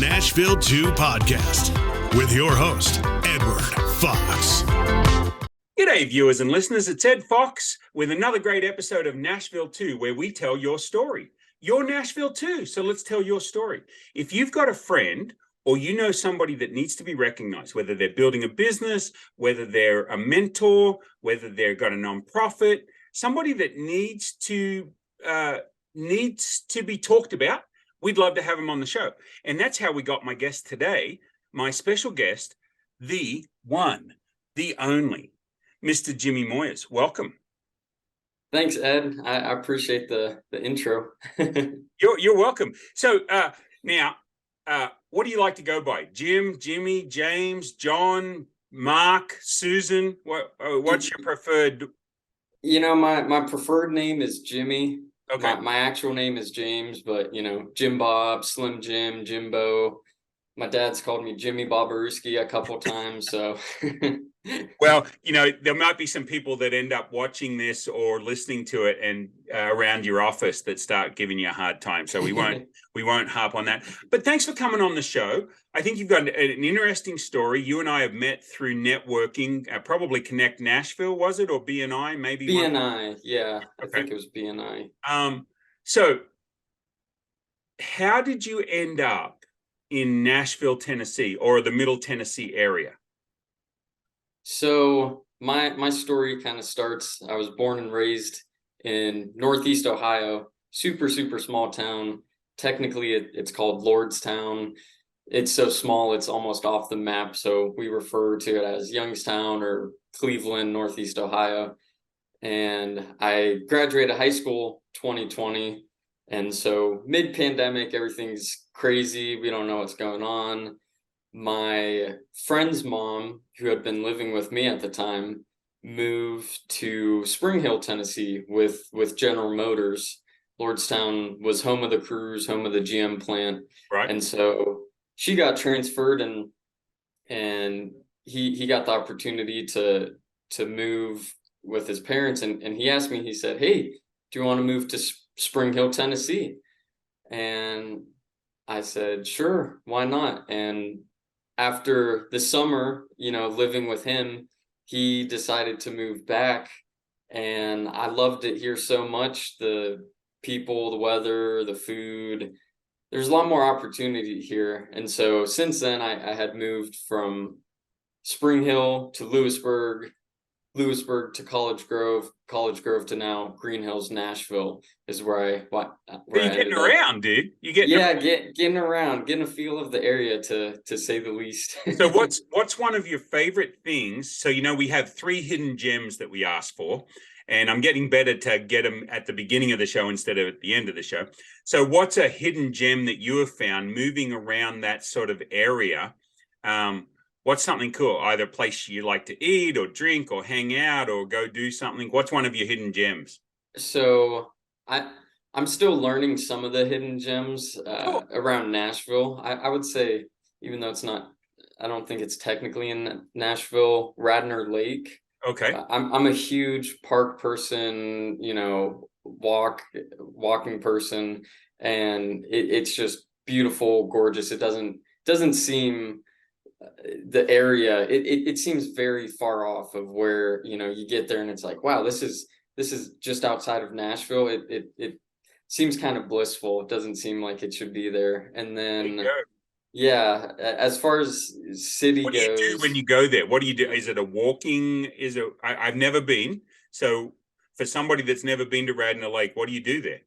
Nashville 2 podcast with your host, Edward Fox. G'day, viewers and listeners. It's Ed Fox with another great episode of Nashville 2, where we tell your story. You're Nashville 2, so let's tell your story. If you've got a friend or you know somebody that needs to be recognized, whether they're building a business, whether they're a mentor, whether they've got a nonprofit, somebody that needs to be talked about, we'd love to have them on the show. And that's how we got my guest today, my special guest, the one, the only, Mr. Jimmy Moyers. Welcome. Thanks, Ed. I appreciate the intro. You're welcome. So now, what do you like to go by? Jim, Jimmy, James, John, Mark, Susan? What's your preferred? You know, my preferred name is Jimmy. Okay. My actual name is James, but Jim Bob, Slim Jim, Jimbo. My dad's called me Jimmy Bobarooski a couple times, so. Well, there might be some people that end up watching this or listening to it and around your office that start giving you a hard time. So we won't harp on that. But thanks for coming on the show. I think you've got an interesting story. You and I have met through networking, probably Connect Nashville, was it, or BNI? Maybe BNI, yeah. Okay. I think it was BNI. So how did you end up in Nashville, Tennessee, or the Middle Tennessee area? So my story kind of starts, I was born and raised in Northeast Ohio, super small town. Technically, it's called Lordstown. It's so small, it's almost off the map. So we refer to it as Youngstown or Cleveland, Northeast Ohio. And I graduated high school 2020. And so mid-pandemic, everything's crazy. We don't know what's going on. My friend's mom, who had been living with me at the time, moved to Spring Hill, Tennessee with General Motors. Lordstown was home of the Cruise, home of the GM plant. Right. And so she got transferred and he got the opportunity to move with his parents. And he asked me, he said, "Hey, do you want to move to Spring Hill, Tennessee?" And I said, "Sure, why not?" And after the summer, living with him, he decided to move back. And I loved it here so much. The people, the weather, the food, there's a lot more opportunity here. And so since then, I had moved from Spring Hill to Lewisburg to College Grove to now Green Hills, Nashville is where you're getting around, dude. Getting around, getting a feel of the area to say the least. So what's one of your favorite things? So we have 3 hidden gems that we ask for, and I'm getting better to get them at the beginning of the show instead of at the end of the show. So what's a hidden gem that you have found moving around that sort of area? What's something cool? Either a place you like to eat or drink or hang out or go do something. What's one of your hidden gems? So I'm still learning some of the hidden gems around Nashville. I would say, even though I don't think it's technically in Nashville, Radnor Lake. Okay. I'm a huge park person, walking person, and it's just beautiful, gorgeous. It doesn't seem the area. It seems very far off of where you get there, and it's like, wow, this is just outside of Nashville. It seems kind of blissful. It doesn't seem like it should be there. And then yeah, as far as city goes, what do you do when you go there? What do you do? Is it a walking? I've never been. So for somebody that's never been to Radnor Lake, what do you do there?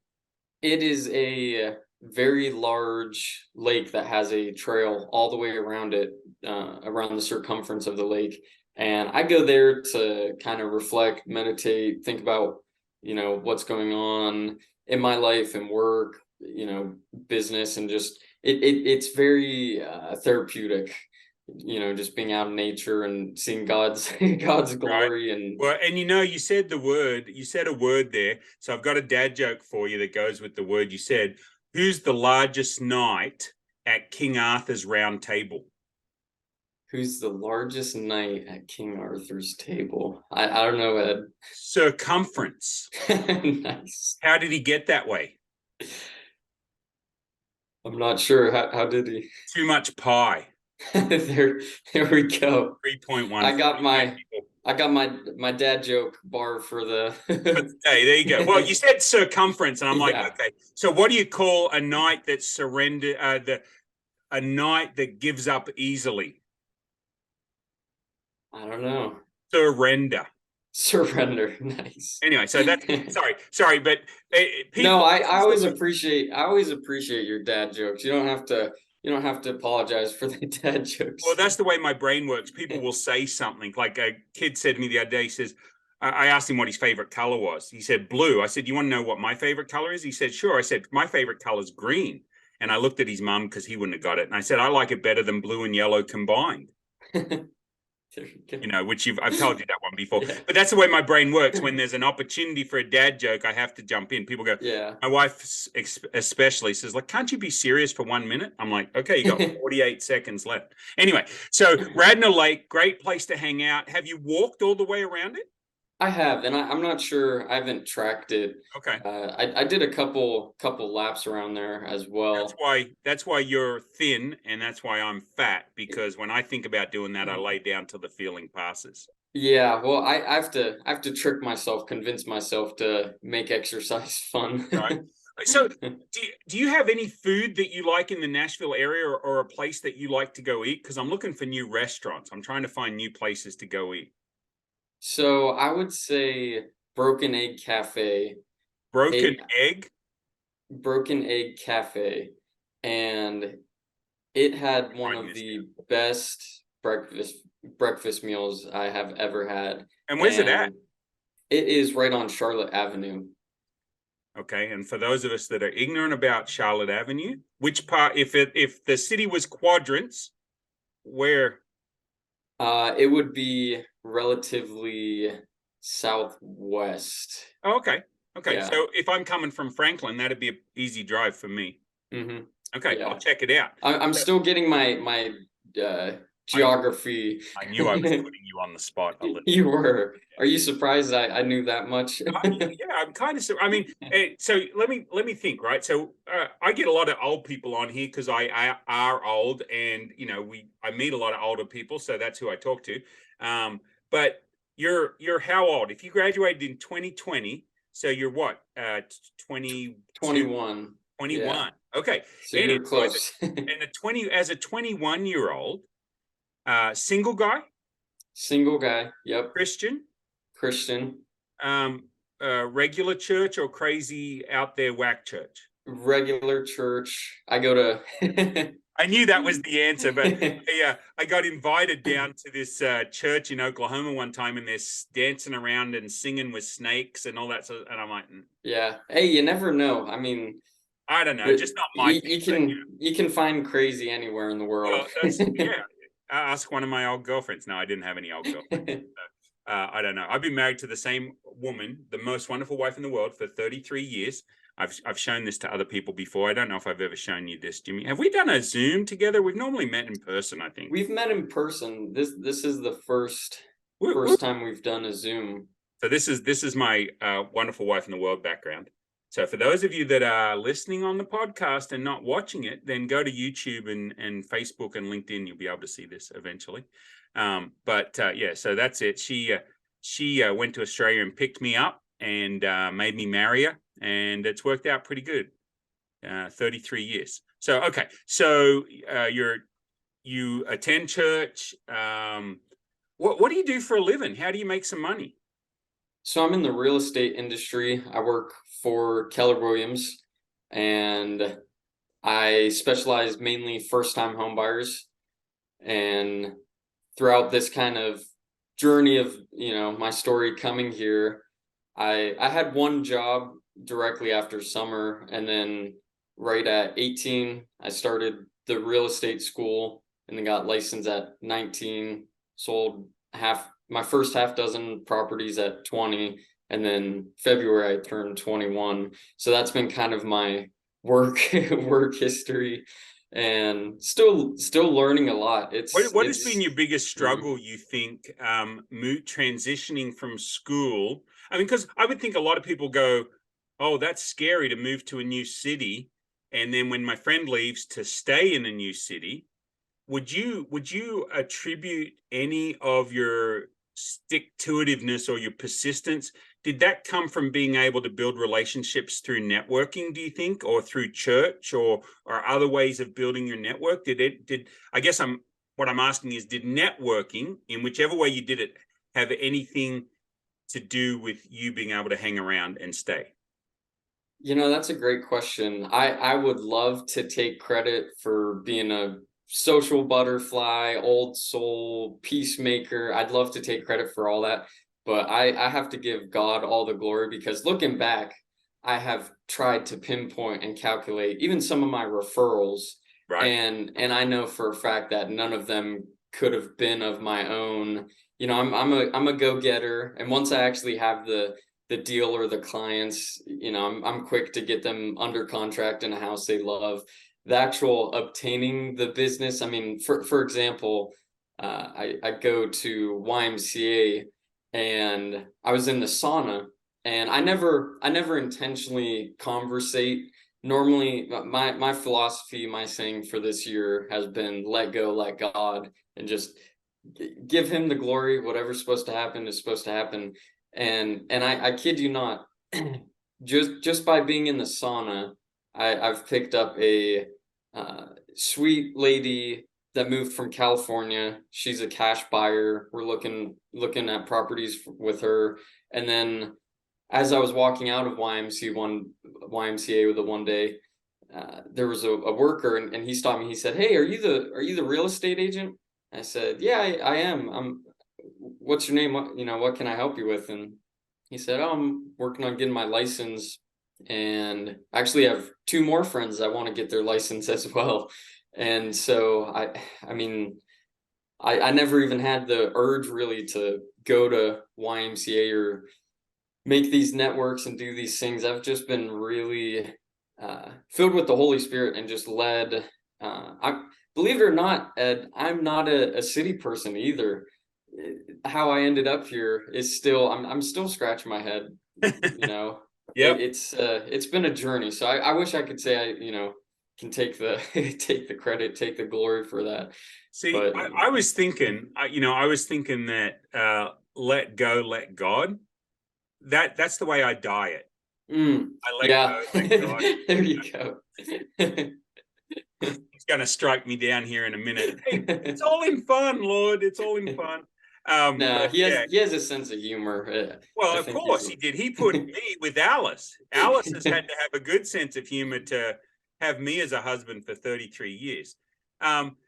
It is a very large lake that has a trail all the way around it, around the circumference of the lake. And I go there to kind of reflect, meditate, think about, what's going on in my life and work, business, and just it's very therapeutic, just being out in nature and seeing God's glory. Right. Well, and you said a word there. So I've got a dad joke for you that goes with the word you said. Who's the largest knight at King Arthur's round table? Who's the largest knight at King Arthur's table? I don't know, Ed. Circumference. Nice. How did he get that way? I'm not sure. How did he? Too much pie. There we go. 3.1. I got my dad joke bar for the Hey, there you go. Well, you said circumference, and I'm like, Yeah. okay. So what do you call a knight that a knight that gives up easily? I don't know. Surrender. Surrender. Nice. Anyway, so that's sorry, but No, I always appreciate your dad jokes. You don't have to apologize for the dad jokes. Well, that's the way my brain works. People will say something like a kid said to me the other day. He says, I asked him what his favorite color was. He said blue. I said, you want to know what my favorite color is? He said, sure. I said, my favorite color is green. And I looked at his mum because he wouldn't have got it. And I said, I like it better than blue and yellow combined. You know, which I've told you that one before. Yeah. But that's the way my brain works. When there's an opportunity for a dad joke, I have to jump in. People go, yeah. My wife especially says, like, can't you be serious for 1 minute? I'm like, okay, you got 48 seconds left. Anyway, so Radnor Lake, great place to hang out. Have you walked all the way around it? I have, and I'm not sure. I haven't tracked it. Okay. I did a couple laps around there as well. That's why you're thin, and that's why I'm fat. Because when I think about doing that, I lay down till the feeling passes. Yeah, well, I have to trick myself, convince myself to make exercise fun. Right. So, do you have any food that you like in the Nashville area, or a place that you like to go eat? Because I'm looking for new restaurants. I'm trying to find new places to go eat. So I would say Broken Egg Cafe. Broken Egg Cafe, and it had one of the best breakfast meals I have ever had. And where's it at? It is right on Charlotte Avenue. Okay, and for those of us that are ignorant about Charlotte Avenue, which part? If the city was quadrants, where? It would be relatively southwest. Oh, okay. Yeah. So if I'm coming from Franklin, that'd be an easy drive for me. Mm-hmm. Okay, yeah. I'll check it out. I'm still getting my geography. I knew I was putting you on the spot a little. You were. Are you surprised I knew that much? Yeah, I'm kind of. I mean, so let me think. Right. So I get a lot of old people on here because I are old, and you know I meet a lot of older people, so that's who I talk to. But you're how old? If you graduated in 2020, so you're what? 21. 21. Yeah. Okay. So you're close. And as a 21-year-old, single guy. Single guy. Yep. Christian. Regular church or crazy out there whack church? Regular church. I go to. I knew that was the answer, but I got invited down to this church in Oklahoma one time, and they're dancing around and singing with snakes and all that. So, and I'm like, yeah. Hey, you never know. I mean, I don't know, just not my. You can find crazy anywhere in the world. Well, yeah. Ask one of my old girlfriends. No, I didn't have any old girlfriends. I don't know. I've been married to the same woman, the most wonderful wife in the world, for 33 years. I've shown this to other people before. I don't know if I've ever shown you this, Jimmy. Have we done a Zoom together? We've normally met in person, I think. We've met in person. This is the first time we've done a Zoom. So this is my wonderful wife in the world background. So for those of you that are listening on the podcast and not watching it, then go to YouTube and Facebook and LinkedIn. You'll be able to see this eventually. Yeah, so that's it. She went to Australia and picked me up and made me marry her, and it's worked out pretty good. 33 years. So okay, so you attend church. What do you do for a living? How do you make some money? So I'm in the real estate industry. I work for Keller Williams, and I specialize mainly first-time homebuyers. And throughout this kind of journey of, my story coming here, I had one job directly after summer, and then right at 18, I started the real estate school, and then got licensed at 19, sold my first half dozen properties at 20, and then February I turned 21. So that's been kind of my work history, and still learning a lot. What has been your biggest struggle, you think, transitioning from school? I mean, because I would think a lot of people go, oh, that's scary to move to a new city. and then when my friend leaves to stay in a new city, would you attribute any of your stick-to-itiveness or your persistence? Did that come from being able to build relationships through networking, do you think, or through church, or other ways of building your network? What I'm asking is, did networking, in whichever way you did it, have anything to do with you being able to hang around and stay? That's a great question. I would love to take credit for being a social butterfly, old soul, peacemaker. I'd love to take credit for all that. But I have to give God all the glory, because looking back, I have tried to pinpoint and calculate even some of my referrals. Right. And I know for a fact that none of them could have been of my own. I'm a go-getter. And once I actually have the deal or the clients, I'm quick to get them under contract in a house they love. The actual obtaining the business, I mean, for example, I go to YMCA, and I was in the sauna, and I never intentionally conversate. Normally, my philosophy, my saying for this year has been let go, let God, and just give him the glory. Whatever's supposed to happen is supposed to happen. And I kid you not, just by being in the sauna, I've picked up a sweet lady that moved from California. She's a cash buyer. We're looking at properties with her. And then as I was walking out of YMCA the one day, there was a worker, and he stopped me. He said, "Hey, are you the real estate agent?" I said, "Yeah, I am. What's your name? What can I help you with?" And he said, "Oh, I'm working on getting my license, and I actually have two more friends that want to get their license as well." And so I mean, I never even had the urge really to go to YMCA or make these networks and do these things. I've just been really filled with the Holy Spirit and just led. I believe it or not, Ed, I'm not a city person either. How I ended up here is still, I'm still scratching my head. Yeah. It's been a journey. So I wish I could say I can take the take the credit, take the glory for that. See, but I was thinking, that let go, let God. That's the way I diet. I let yeah. go, let God. There you go. He's going to strike me down here in a minute. Hey, it's all in fun, Lord. It's all in fun. No, he has a sense of humor. Well, of course he did. He put me with Alice. Alice has had to have a good sense of humor to have me as a husband for 33 years.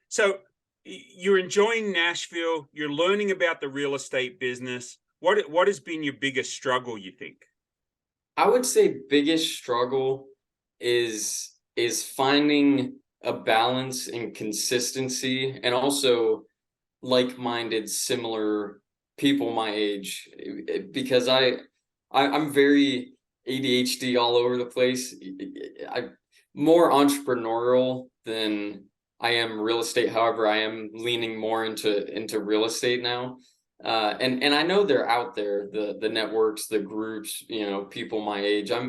So you're enjoying Nashville. You're learning about the real estate business. What has been your biggest struggle, you think? I would say biggest struggle is finding a balance and consistency, and also like-minded, similar people my age, because I'm very ADHD all over the place. I'm more entrepreneurial than I am real estate. However, I am leaning more into real estate now. And I know they're out there, the networks, the groups, people my age. I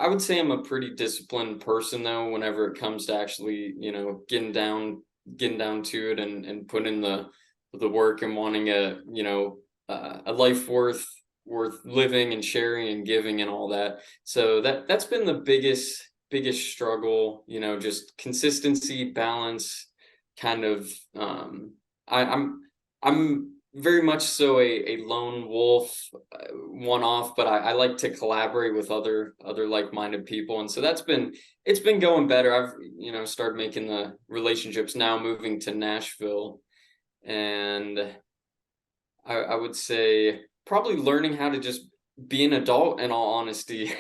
would say I'm a pretty disciplined person though, whenever it comes to actually, getting down to it and putting the work and wanting a life worth living and sharing and giving and all that. So that's been the biggest struggle, just consistency, balance, kind of. I'm very much so a lone wolf, one-off, but I like to collaborate with other like-minded people, and so it's been going better. I've started making the relationships now, moving to Nashville, and I would say probably learning how to just be an adult, in all honesty.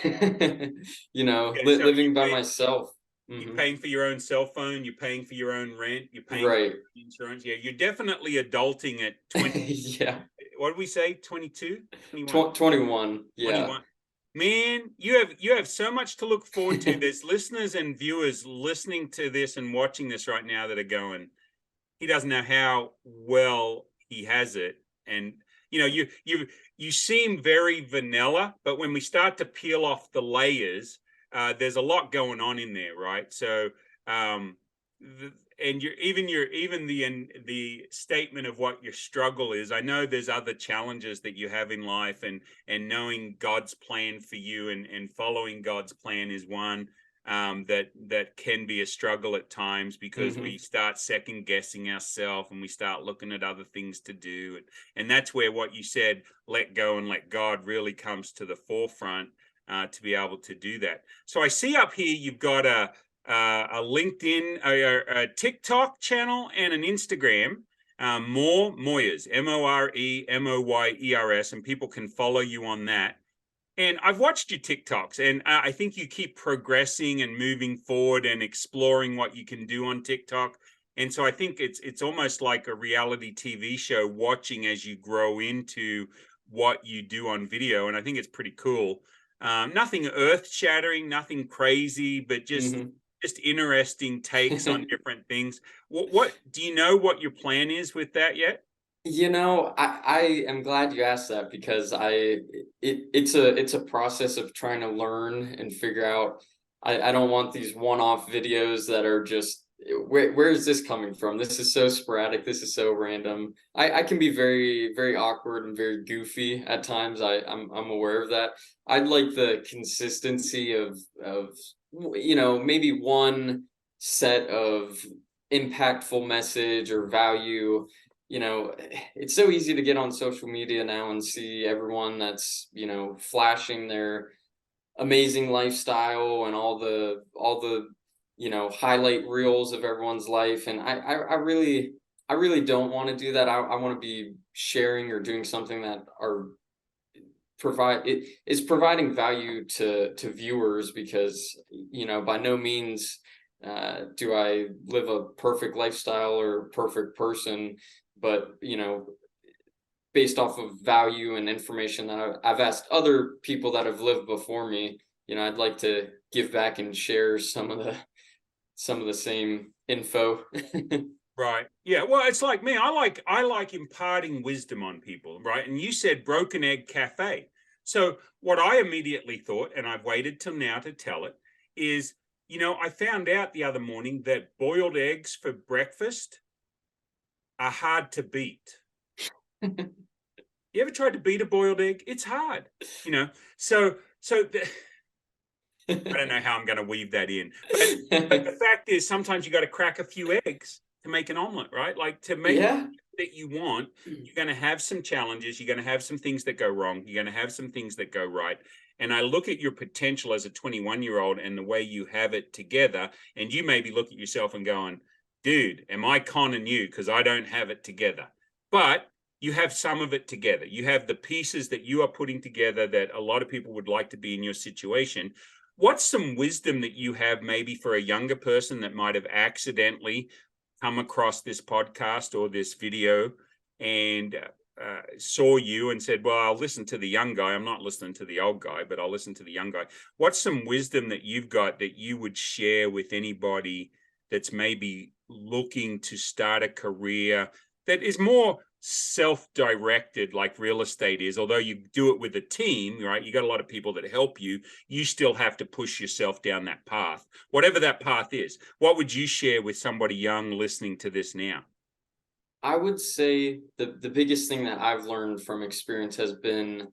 Living by myself. You're paying for your own cell phone. You're paying for your own rent. You're paying right. for insurance. Yeah, you're definitely adulting at 20. Yeah. What did we say? 22? 21. Yeah. 21. Man, you have so much to look forward to. There's listeners and viewers listening to this and watching this right now that are going, he doesn't know how well he has it. And you seem very vanilla, but when we start to peel off the layers, there's a lot going on in there, right? So and even the statement of what your struggle is. I know there's other challenges that you have in life, and knowing God's plan for you and following God's plan is one that can be a struggle at times, because we start second guessing ourselves and we start looking at other things to do, and that's where what you said, let go and let God, really comes to the forefront to be able to do that. So I see up here you've got a LinkedIn, a TikTok channel, and an Instagram. Moyers, Moremoyers, and people can follow you on that. And I've watched your TikToks, and I think you keep progressing and moving forward and exploring what you can do on TikTok. And so I think it's almost like a reality TV show, watching as you grow into what you do on video. And I think it's pretty cool. Nothing earth-shattering, nothing crazy, but just interesting takes on different things. What do you know what your plan is with that yet? I am glad you asked that, because it's a process of trying to learn and figure out. I don't want these one-off videos that are just, where is this coming from? This is so sporadic. This is so random. I can be very, very awkward and very goofy at times. I'm aware of that. I'd like the consistency of maybe one set of impactful message or value. It's so easy to get on social media now and see everyone that's, flashing their amazing lifestyle and all the highlight reels of everyone's life. And I really don't want to do that. I want to be sharing or doing something that is providing value to viewers, because, by no means do I live a perfect lifestyle or perfect person, but, based off of value and information that I've asked other people that have lived before me, I'd like to give back and share some of the same info. Right. Yeah. Well, it's like me. I like imparting wisdom on people, right? And you said Broken Egg Cafe. So what I immediately thought, and I've waited till now to tell it, is, I found out the other morning that boiled eggs for breakfast are hard to beat. You ever tried to beat a boiled egg? It's hard, So I don't know how I'm going to weave that in, but the fact is, sometimes you got to crack a few eggs to make an omelet, right? Like, to make that you want, you're going to have some challenges. You're going to have some things that go wrong. You're going to have some things that go right. And I look at your potential as a 21-year-old and the way you have it together, and you maybe look at yourself and going, dude, am I conning you? Because I don't have it together. But you have some of it together. You have the pieces that you are putting together that a lot of people would like to be in your situation. What's some wisdom that you have maybe for a younger person that might have accidentally come across this podcast or this video and saw you and said, well, I'll listen to the young guy. I'm not listening to the old guy, but I'll listen to the young guy. What's some wisdom that you've got that you would share with anybody that's maybe looking to start a career that is more self-directed, like real estate is? Although you do it with a team, right? You got a lot of people that help you. You still have to push yourself down that path, whatever that path is. What would you share with somebody young listening to this now? I would say the biggest thing that I've learned from experience has been,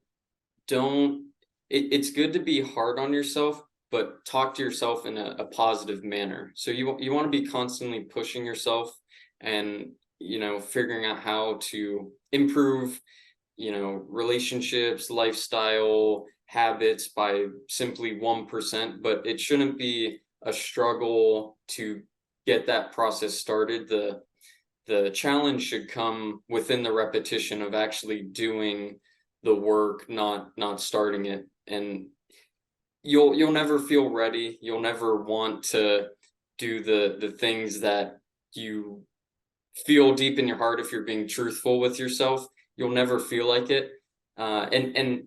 it's good to be hard on yourself, but talk to yourself in a positive manner. So you want to be constantly pushing yourself and, figuring out how to improve, relationships, lifestyle, habits by simply 1%, but it shouldn't be a struggle to get that process started. The challenge should come within the repetition of actually doing the work, not starting it. And you'll never feel ready. You'll never want to do the things that you feel deep in your heart. If you're being truthful with yourself, you'll never feel like it. And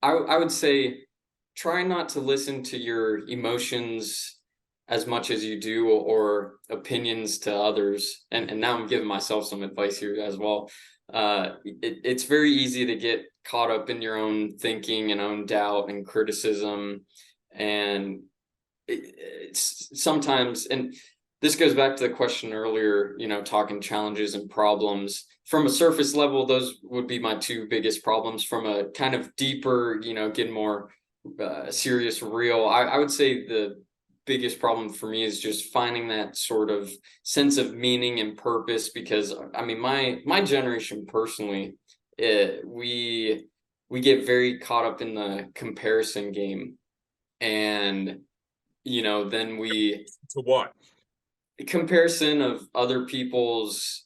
I would say, try not to listen to your emotions as much as you do, or opinions to others. And now I'm giving myself some advice here as well. It's very easy to get caught up in your own thinking and own doubt and criticism. And it's sometimes, and this goes back to the question earlier, talking challenges and problems. From a surface level, those would be my two biggest problems. From a kind of deeper, getting more serious, real, I would say the biggest problem for me is just finding that sort of sense of meaning and purpose, because I mean, my generation personally, we get very caught up in the comparison game, and then we To what? comparison of other people's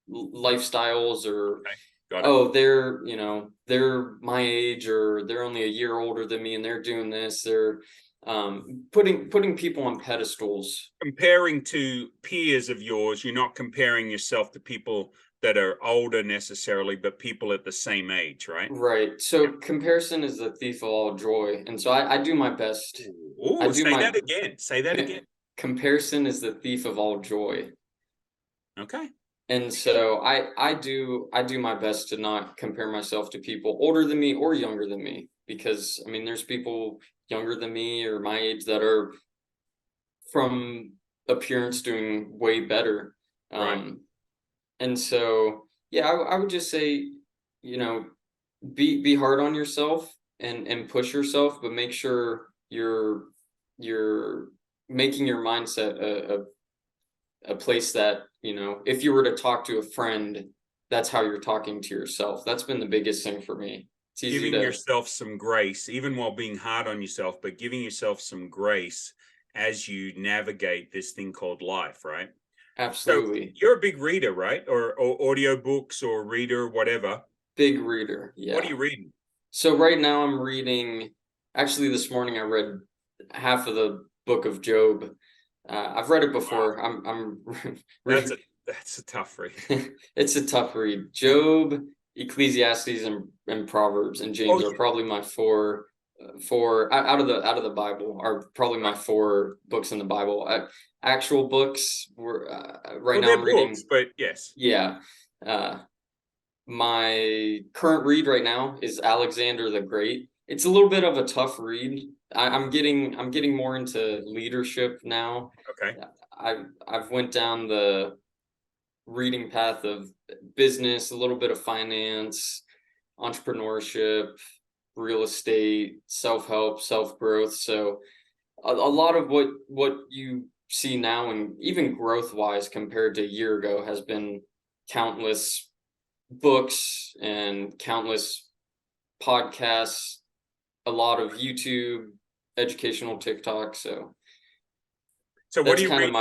lifestyles, or they're my age, or they're only a year older than me and they're doing this. They're putting people on pedestals. Comparing to peers of yours, you're not comparing yourself to people that are older necessarily, but people at the same age, right? Right. So comparison is the thief of all joy. And so I do my best. Oh, say that again. Say that again. Comparison is the thief of all joy. Okay. And so I do my best to not compare myself to people older than me or younger than me, because I mean, there's people younger than me or my age that are from appearance doing way better. Right. And so, yeah, I would just say, be hard on yourself and push yourself, but make sure you're making your mindset a place that, if you were to talk to a friend, that's how you're talking to yourself. That's been the biggest thing for me. It's easy giving yourself some grace, even while being hard on yourself, but giving yourself some grace as you navigate this thing called life, right? Absolutely. So you're a big reader, right? Or audio books, or reader, whatever. Big reader. Yeah. What are you reading? So right now I'm reading, actually this morning I read half of the book of Job. I've read it before. Wow. That's a tough read. It's a tough read. Job, Ecclesiastes, and Proverbs and James are probably my four out of the Bible are probably my four books in the Bible. Actual books were right now I'm reading books, but yes. Yeah. My current read right now is Alexander the Great. It's a little bit of a tough read. I'm getting more into leadership now. Okay. I've went down the reading path of business, a little bit of finance, entrepreneurship, real estate, self-help, self-growth. So a lot of what you see now, and even growth-wise compared to a year ago, has been countless books and countless podcasts, a lot of YouTube, educational TikTok. So what do you read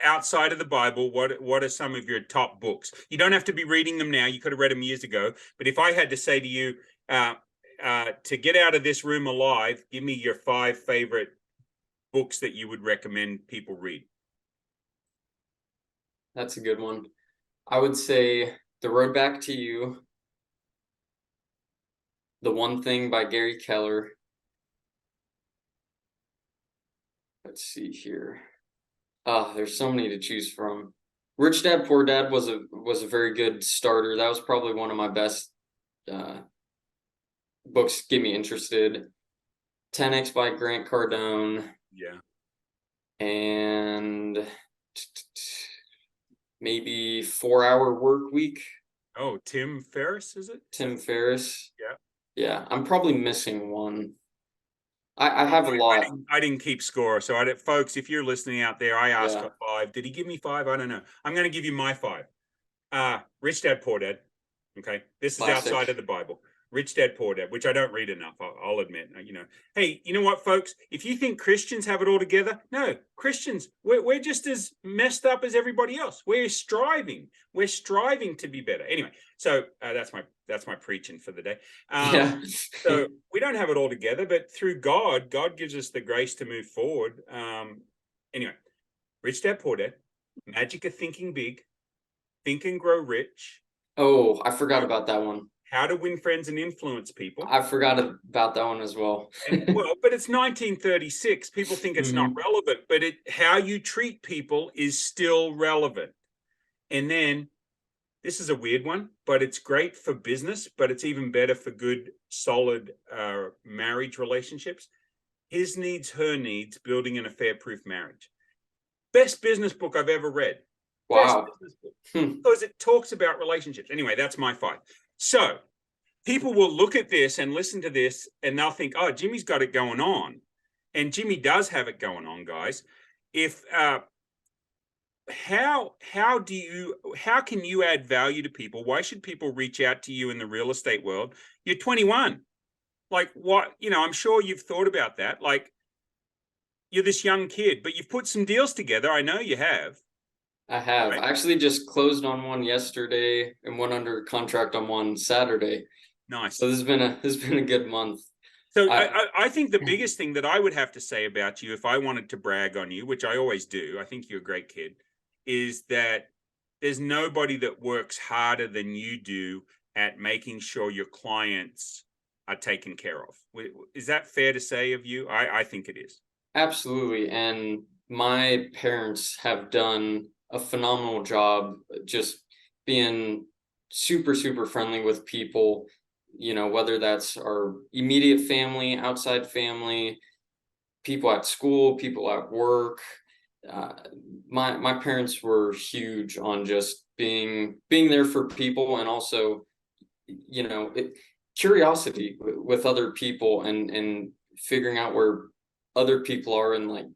outside of the Bible? What are some of your top books? You don't have to be reading them now. You could have read them years ago. But if I had to say to you, to get out of this room alive, give me your 5 favorite books that you would recommend people read. That's a good one. I would say The Road Back to You, The One Thing by Gary Keller. Let's see here. There's so many to choose from. Rich Dad Poor Dad was a very good starter. That was probably one of my best books. Get me interested. 10X by Grant Cardone. Yeah. And maybe 4-Hour Work Week. Oh, Tim Ferriss, is it? Tim Ferriss. Yeah. Yeah, I'm probably missing one. I have a lot. I didn't keep score. So folks, if you're listening out there, I asked for 5. Did he give me 5? I don't know. I'm going to give you my 5. Rich Dad, Poor Dad. Okay. This is Classic. Outside of the Bible. Rich Dad, Poor Dad, which I don't read enough. I'll admit, hey, you know what, folks, if you think Christians have it all together, no, Christians, we're just as messed up as everybody else. We're striving to be better. Anyway. So that's my preaching for the day. So we don't have it all together, but through God gives us the grace to move forward. Anyway, Rich Dad, Poor Dad, Magic of Thinking Big, Think and Grow Rich. Oh, I forgot about that one. How to Win Friends and Influence People. I forgot about that one as well. But it's 1936. People think it's not relevant, but how you treat people is still relevant. And then this is a weird one, but it's great for business, but it's even better for good, solid marriage relationships. His Needs, Her Needs, Building an Affair-Proof Marriage. Best business book I've ever read. Wow. Best business book. Because it talks about relationships. Anyway, that's my 5. So people will look at this and listen to this and they'll think, oh, Jimmy's got it going on. And Jimmy does have it going on, guys. If how can you add value to people? Why should people reach out to you in the real estate world? You're 21. Like, what, I'm sure you've thought about that. Like, you're this young kid, but you've put some deals together. I know you have. I have. Right. I actually just closed on one yesterday and went under contract on one Saturday. Nice. So this has been a good month. So I think the biggest thing that I would have to say about you, if I wanted to brag on you, which I always do, I think you're a great kid, is that there's nobody that works harder than you do at making sure your clients are taken care of. Is that fair to say of you? I think it is. Absolutely. And my parents have done a phenomenal job just being super, super friendly with people, whether that's our immediate family, outside family, people at school, people at work. My parents were huge on just being there for people, and also, curiosity with other people and figuring out where other people are, and like,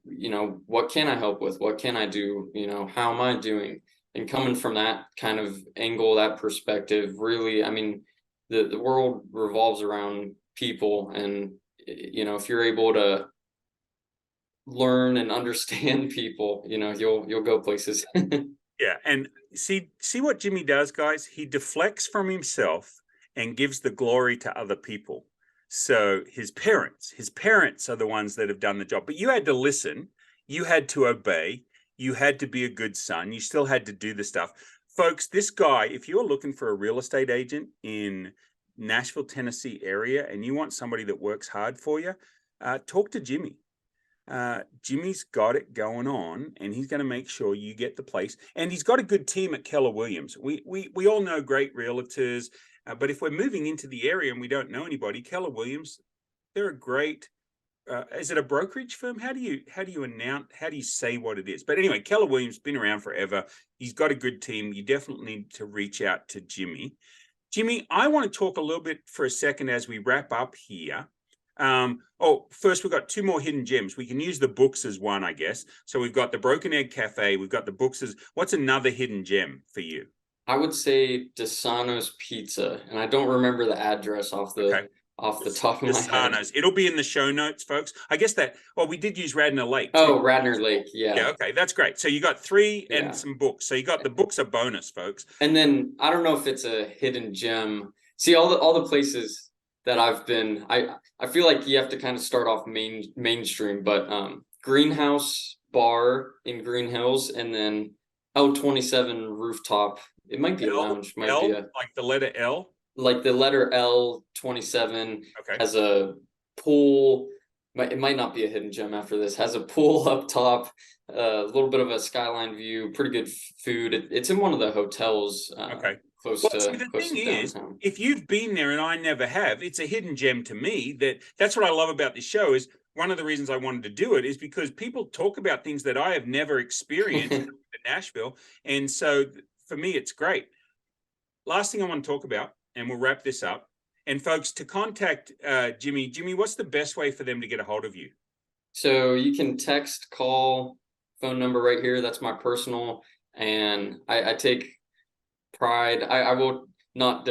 what can I help with? What can I do? How am I doing? And coming from that kind of angle, that perspective, really, I mean, the world revolves around people, and if you're able to learn and understand people, you'll go places. Yeah, and see what Jimmy does, guys. He deflects from himself and gives the glory to other people. So his parents are the ones that have done the job. But you had to listen, you had to obey, you had to be a good son, you still had to do the stuff. Folks, this guy, if you're looking for a real estate agent in Nashville, Tennessee area, and you want somebody that works hard for you, talk to Jimmy. Jimmy's got it going on, and he's going to make sure you get the place. And he's got a good team at Keller Williams. We all know great realtors, but if we're moving into the area and we don't know anybody, Keller Williams, they're a great. Is it a brokerage firm? How do you say what it is? But anyway, Keller Williams been around forever. He's got a good team. You definitely need to reach out to Jimmy. Jimmy, I want to talk a little bit for a second as we wrap up here. First we've got 2 more hidden gems. We can use the books as one, I guess. So we've got the Broken Egg Cafe. We've got the books as, what's another hidden gem for you? I would say Desano's Pizza, and I don't remember the address off the top of my head. It'll be in the show notes, folks. I guess we did use Radnor Lake. Oh, Radnor Lake, yeah. Yeah, okay, that's great. So you got 3 and some books. So you got the books a bonus, folks. And then I don't know if it's a hidden gem. See, all the places that I've been, I feel like you have to kind of start off mainstream, but Greenhouse Bar in Green Hills, and then L27 Rooftop. It might be a lounge. Might be like the letter L? Like the letter L27 has a pool. It might not be a hidden gem after this. Has a pool up top, a little bit of a skyline view, pretty good food. It's in one of the hotels. Close to downtown. The thing is, if you've been there and I never have, it's a hidden gem to me. That's what I love about this show. Is one of the reasons I wanted to do it is because people talk about things that I have never experienced in Nashville, and so for me, it's great. Last thing I want to talk about, and we'll wrap this up. And folks, to contact Jimmy, what's the best way for them to get a hold of you? So you can text, call, phone number right here. That's my personal, and I take pride. I will not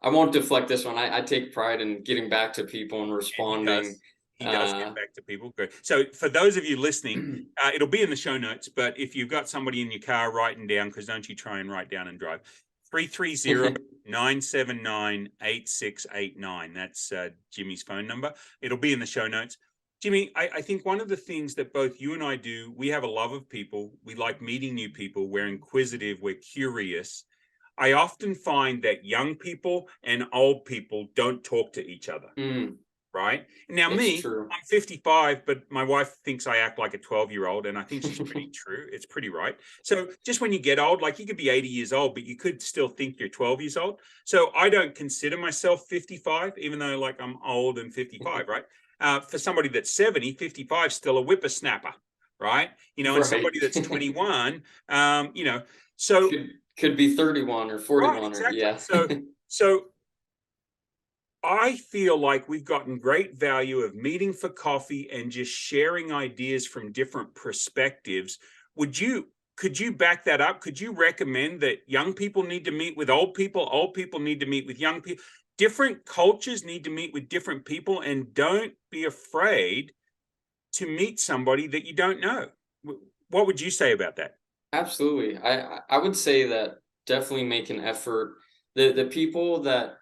I won't deflect this one. I take pride in getting back to people and responding. He does get back to people. Good. So for those of you listening, it'll be in the show notes, but if you've got somebody in your car writing down, because don't you try and write down and drive, 330-979-8689. That's Jimmy's phone number. It'll be in the show notes. Jimmy, I think one of the things that both you and I do, we have a love of people. We like meeting new people. We're inquisitive. We're curious. I often find that young people and old people don't talk to each other. Right? Now, I'm 55, but my wife thinks I act like a 12-year-old, and I think she's pretty true. It's pretty right. So just when you get old, like you could be 80 years old, but you could still think you're 12 years old. So I don't consider myself 55, even though like I'm old and 55, right? for somebody that's 70, 55, still a whippersnapper, right? You know, and somebody that's 21, you know, so could be 31 or 41 right, exactly. or yeah. So I feel like we've gotten great value of meeting for coffee and just sharing ideas from different perspectives. Could you back that up? Could you recommend that young people need to meet with old people need to meet with young people, different cultures need to meet with different people, and don't be afraid to meet somebody that you don't know? What would you say about that? Absolutely. I would say that definitely make an effort. The people that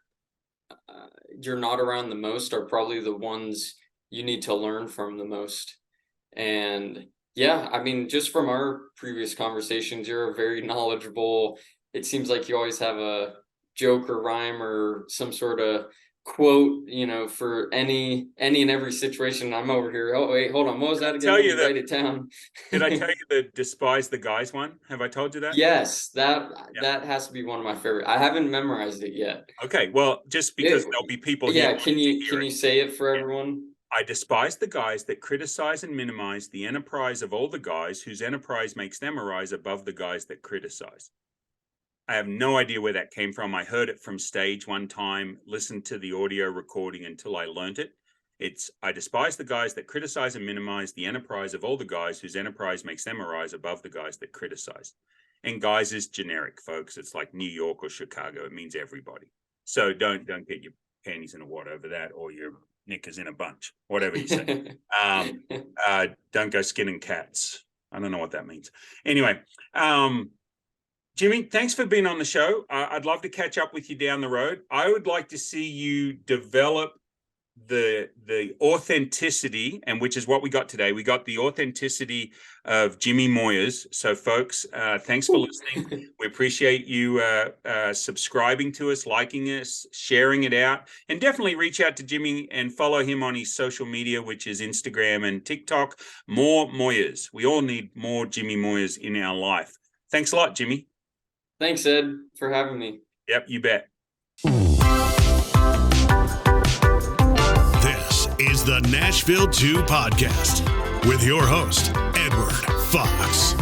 you're not around the most are probably the ones you need to learn from the most. And yeah, I mean, just from our previous conversations, you're very knowledgeable. It seems like you always have a joke or rhyme or some sort of quote, you know, for any and every situation. I'm over here. Oh, wait, hold on. What was that again? Let me write it down. Did I tell you the despise the guys one? Have I told you that? Yes, that has to be one of my favorite. I haven't memorized it yet. Okay, well, just because there'll be people here. Yeah, can you say it for everyone? I despise the guys that criticize and minimize the enterprise of all the guys whose enterprise makes them arise above the guys that criticize. I have no idea where that came from. I heard it from stage one time, listened to the audio recording until I learned it. I despise the guys that criticize and minimize the enterprise of all the guys whose enterprise makes them arise above the guys that criticize. And guys is generic, folks. It's like New York or Chicago. It means everybody. So don't get your panties in a wad over that, or your knickers in a bunch, whatever you say. Don't go skinning cats. I don't know what that means. Anyway, Jimmy, thanks for being on the show. I'd love to catch up with you down the road. I would like to see you develop the authenticity, and which is what we got today. We got the authenticity of Jimmy Moyers. So folks, thanks for listening. We appreciate you subscribing to us, liking us, sharing it out, and definitely reach out to Jimmy and follow him on his social media, which is Instagram and TikTok. More Moyers. We all need more Jimmy Moyers in our life. Thanks a lot, Jimmy. Thanks, Ed, for having me. Yep, you bet. This is the Nashville 2 podcast with your host, Edward Fox.